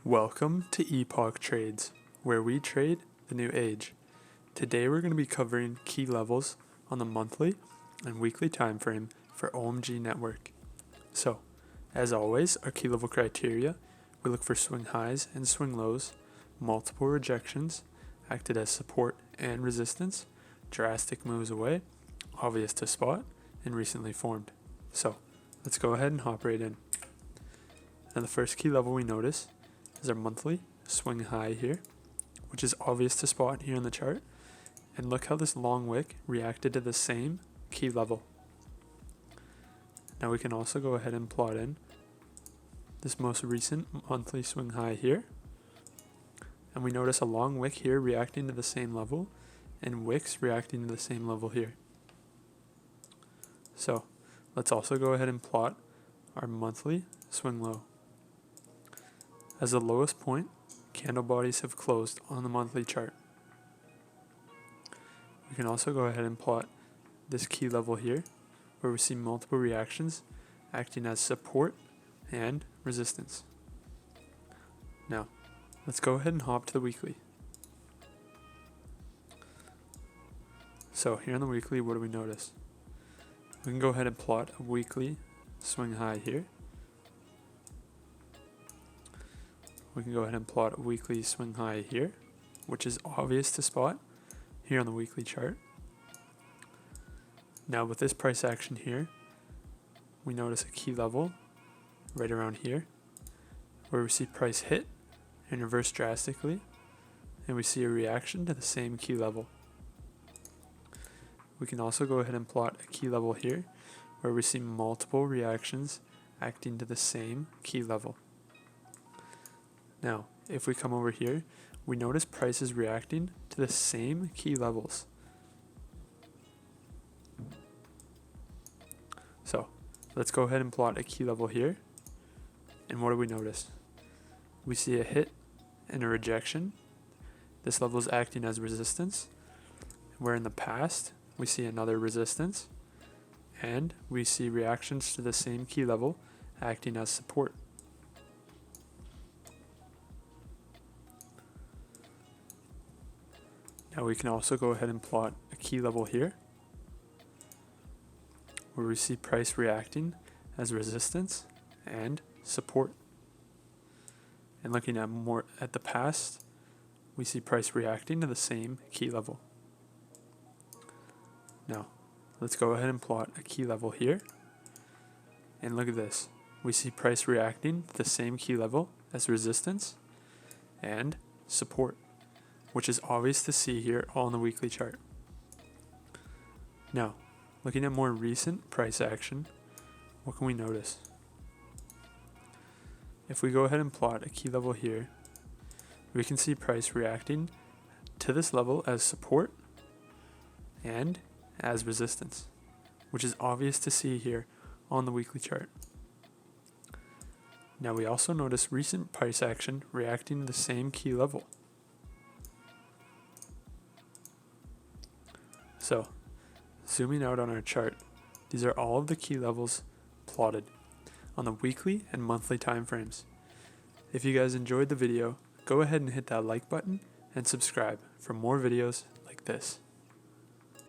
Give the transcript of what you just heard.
Welcome to Epoch Trades, where we trade the new age. Today we're going to be covering key levels on the monthly and weekly time frame for OMG network. So, as always, our key level criteria, we look for swing highs and swing lows, multiple rejections, acted as support and resistance, drastic moves away, obvious to spot, and recently formed. So, let's go ahead and hop right in. Now the first key level we notice is our monthly swing high here, which is obvious to spot here in the chart. And look how this long wick reacted to the same key level. Now we can also go ahead and plot in this most recent monthly swing high here. And we notice a long wick here reacting to the same level and wicks reacting to the same level here. So let's also go ahead and plot our monthly swing low. As the lowest point, candle bodies have closed on the monthly chart. We can also go ahead and plot this key level here, where we see multiple reactions acting as support and resistance. Now, let's go ahead and hop to the weekly. So here on the weekly, what do we notice? We can go ahead and plot a weekly swing high here. We can go ahead and plot a weekly swing high here, which is obvious to spot here on the weekly chart. Now with this price action here, we notice a key level right around here, where we see price hit and reverse drastically, and we see a reaction to the same key level. We can also go ahead and plot a key level here, where we see multiple reactions acting to the same key level. Now, if we come over here, we notice price is reacting to the same key levels. So, let's go ahead and plot a key level here. And what do we notice? We see a hit and a rejection. This level is acting as resistance, where in the past, we see another resistance, and we see reactions to the same key level acting as support. Now we can also go ahead and plot a key level here, where we see price reacting as resistance and support. And looking at more at the past, we see price reacting to the same key level. Now, let's go ahead and plot a key level here. And look at this. We see price reacting to the same key level as resistance and support, which is obvious to see here on the weekly chart. Now, looking at more recent price action, what can we notice? If we go ahead and plot a key level here, we can see price reacting to this level as support and as resistance, which is obvious to see here on the weekly chart. Now we also notice recent price action reacting to the same key level. So, zooming out on our chart, these are all of the key levels plotted on the weekly and monthly time frames. If you guys enjoyed the video, go ahead and hit that like button and subscribe for more videos like this.